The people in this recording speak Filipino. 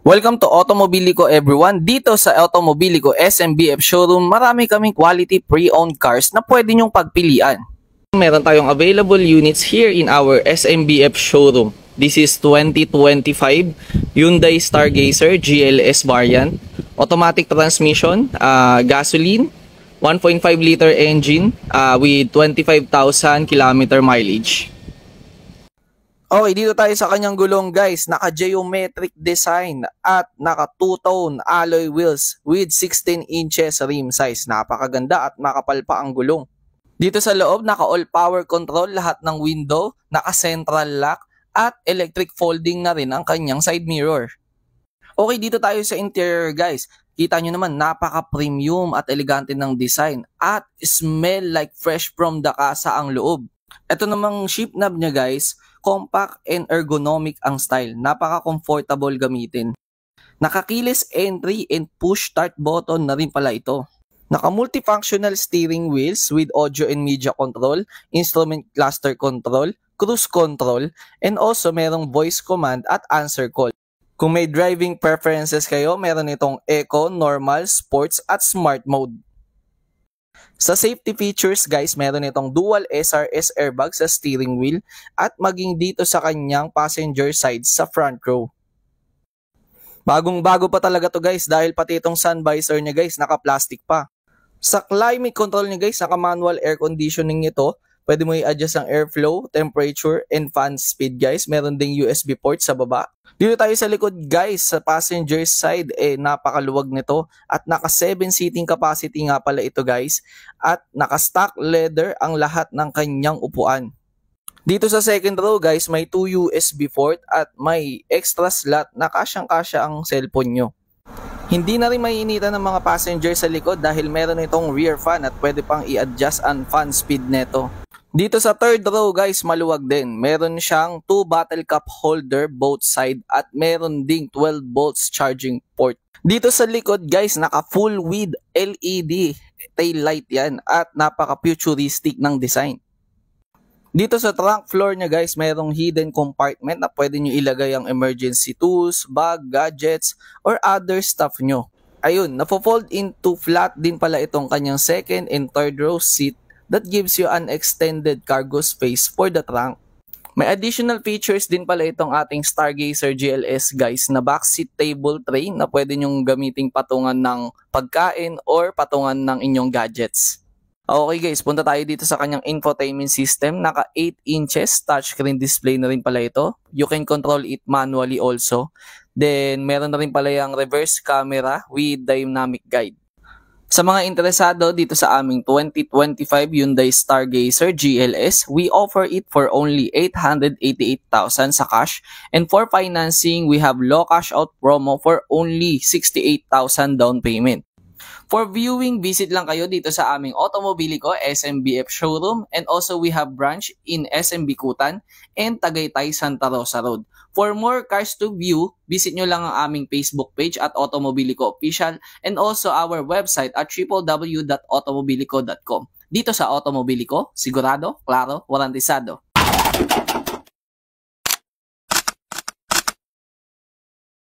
Welcome to Automobilico everyone. Dito sa Automobilico SMBF Showroom, marami kaming quality pre-owned cars na pwede nyong pagpilian. Meron tayong available units here in our SMBF Showroom. This is 2025 Hyundai Stargazer GLS variant. Automatic transmission, gasoline, 1.5 liter engine with 25,000 km mileage. Okay, dito tayo sa kanyang gulong guys. Naka-geometric design at naka two-tone alloy wheels with 16 inches rim size. Napakaganda at makapal pa ang gulong. Dito sa loob, naka all power control lahat ng window, naka central lock at electric folding na rin ang kanyang side mirror. Okay, dito tayo sa interior guys. Kita nyo naman, napaka-premium at elegante ng design at smell like fresh from the casa ang loob. Ito namang shift knob niya guys, compact and ergonomic ang style. Napaka-comfortable gamitin. Naka-keyless entry and push start button na rin pala ito. Naka-multifunctional steering wheels with audio and media control, instrument cluster control, cruise control, and also merong voice command at answer call. Kung may driving preferences kayo, meron itong Eco, Normal, Sports at Smart mode. Sa safety features guys, meron itong dual SRS airbag sa steering wheel at maging dito sa kanyang passenger side sa front row. Bagong-bago pa talaga to guys dahil pati itong sun visor niya guys naka-plastic pa. Sa climate control niya guys, naka-manual air conditioning ito. Pwede mo i-adjust ang airflow, temperature, and fan speed guys. Meron ding USB port sa baba. Dito tayo sa likod guys, sa passenger side, napakaluwag nito. At naka 7 seating capacity nga pala ito guys. At naka stock leather ang lahat ng kanyang upuan. Dito sa second row guys, may 2 USB port at may extra slot na kasyang-kasya ang cellphone nyo. Hindi na rin maiinitan ng mga passenger sa likod dahil meron itong rear fan at pwede pang i-adjust ang fan speed neto. Dito sa third row guys, maluwag din. Meron siyang 2 bottle cup holder both side at meron ding 12 volts charging port. Dito sa likod guys, naka full with LED tail light yan at napaka futuristic ng design. Dito sa trunk floor niya guys, merong hidden compartment na pwede nyo ilagay ang emergency tools, bag, gadgets, or other stuff nyo. Ayun, nafo-fold into flat din pala itong kanyang second and third row seat that gives you an extended cargo space for the trunk. May additional features din pala itong ating Stargazer GLS guys na backseat table tray na pwede nyong gamiting patungan ng pagkain or patungan ng inyong gadgets. Okay guys, punta tayo dito sa kanyang infotainment system. Naka 8 inches touchscreen display na rin pala ito. You can control it manually also. Then meron na rin pala yung reverse camera with dynamic guide. Sa mga interesado dito sa aming 2025 Hyundai Stargazer GLS, we offer it for only 888,000 sa cash. And for financing, we have low cash out promo for only 68,000 down payment. For viewing, visit lang kayo dito sa aming Automobilico SMBF Showroom and also we have branch in SM Bicutan and Tagaytay Santa Rosa Road. For more cars to view, visit nyo lang ang aming Facebook page at Automobilico Official and also our website at www.automobilico.com. Dito sa Automobilico, sigurado, klaro, warantisado.